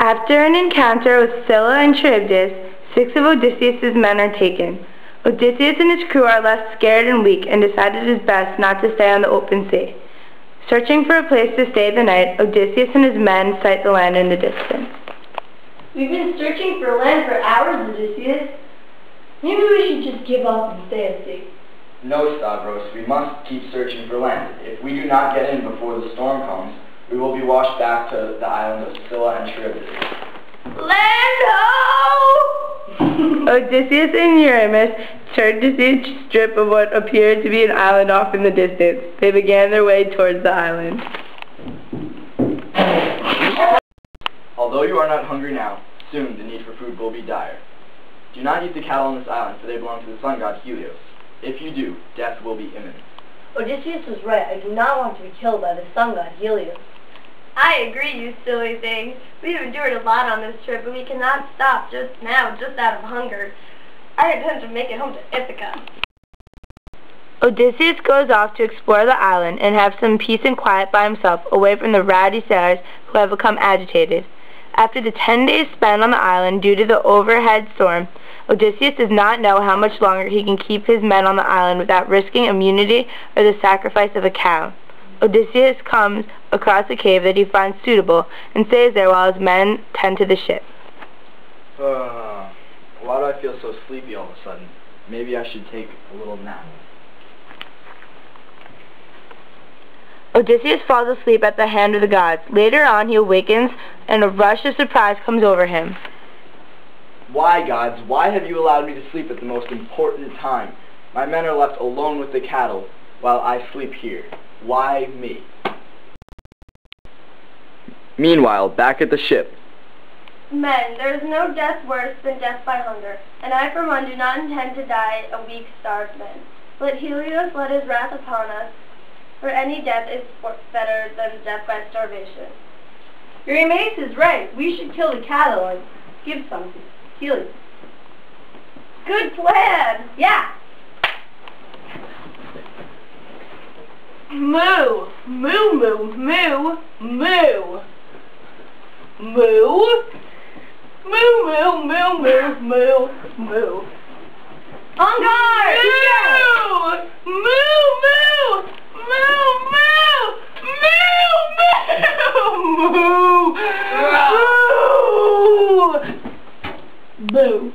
After an encounter with Scylla and Charybdis, 6 of Odysseus' men are taken. Odysseus and his crew are left scared and weak and decide it is best not to stay on the open sea. Searching for a place to stay the night, Odysseus and his men sight the land in the distance. We've been searching for land for hours, Odysseus. Maybe we should just give up and stay at sea. No, Stavros, we must keep searching for land. If we do not get in before the storm comes, we will be washed back to the island of Scylla and Charybdis. Land ho! Odysseus and Eurymus turned to see a strip of what appeared to be an island off in the distance. They began their way towards the island. Although you are not hungry now, soon the need for food will be dire. Do not eat the cattle on this island, for they belong to the sun god Helios. If you do, death will be imminent. Odysseus was right. I do not want to be killed by the sun god Helios. I agree, you silly thing. We've endured a lot on this trip, and we cannot stop just now, just out of hunger. I intend to make it home to Ithaca. Odysseus goes off to explore the island and have some peace and quiet by himself, away from the rowdy sailors who have become agitated. After the 10 days spent on the island due to the overhead storm, Odysseus does not know how much longer he can keep his men on the island without risking immunity or the sacrifice of a cow. Odysseus comes across a cave that he finds suitable and stays there while his men tend to the ship. Why do I feel so sleepy all of a sudden? Maybe I should take a little nap. Odysseus falls asleep at the hand of the gods. Later on, he awakens, and a rush of surprise comes over him. Why, gods? Why have you allowed me to sleep at the most important time? My men are left alone with the cattle, while I sleep here. Why me? Meanwhile, back at the ship. Men, there is no death worse than death by hunger, and I for one do not intend to die a weak, starved man. Let Helios let his wrath upon us, for any death is better than death by starvation. Eurymus is right. We should kill the cattle and give some to Helios. Good plan! Yeah! Moo! Moo, moo, moo, moo! Moo! Moo, moo, moo, moo, moo, moo! On guard! Moo! Moo, moo! Moo, moo! Moo, moo! Moo! Moo!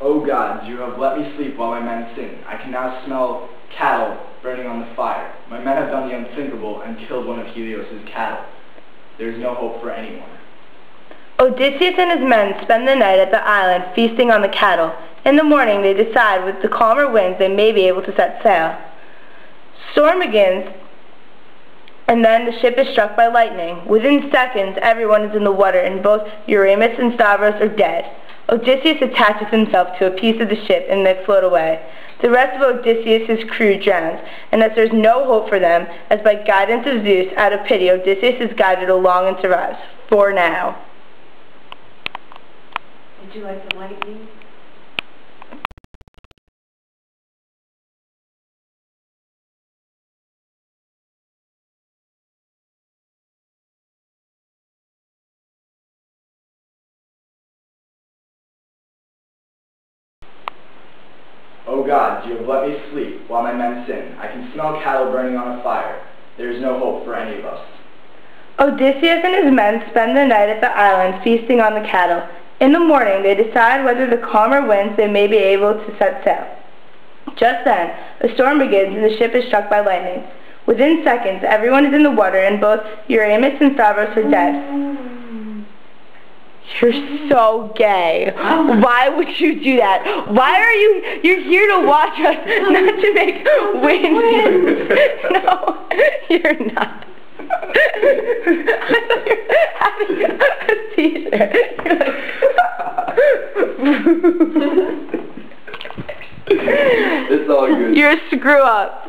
O gods, you have let me sleep while my men sin. I can now smell cattle burning on the fire. My men have done the unthinkable and killed one of Helios' cattle. There is no hope for anyone. Odysseus and his men spend the night at the island feasting on the cattle. In the morning, they decide with the calmer winds they may be able to set sail. Storm begins, and then the ship is struck by lightning. Within seconds, everyone is in the water, and both Eurymus and Stavros are dead. Odysseus attaches himself to a piece of the ship, and they float away. The rest of Odysseus' crew drowns, and as there is no hope for them, as by guidance of Zeus, out of pity, Odysseus is guided along and survives. For now. Did you like the lightning? O gods, you have let me sleep while my men sin. I can smell cattle burning on a fire. There is no hope for any of us. Odysseus and his men spend the night at the island feasting on the cattle. In the morning, they decide whether the calmer winds they may be able to set sail. Just then, a storm begins and the ship is struck by lightning. Within seconds, everyone is in the water, and both Eurymus and Stavros are dead. You're so gay. Why would you do that? Why are you're here to watch us, not to make wind. No, you're not. I thought you were having a seizure. It's all good. You're a screw up.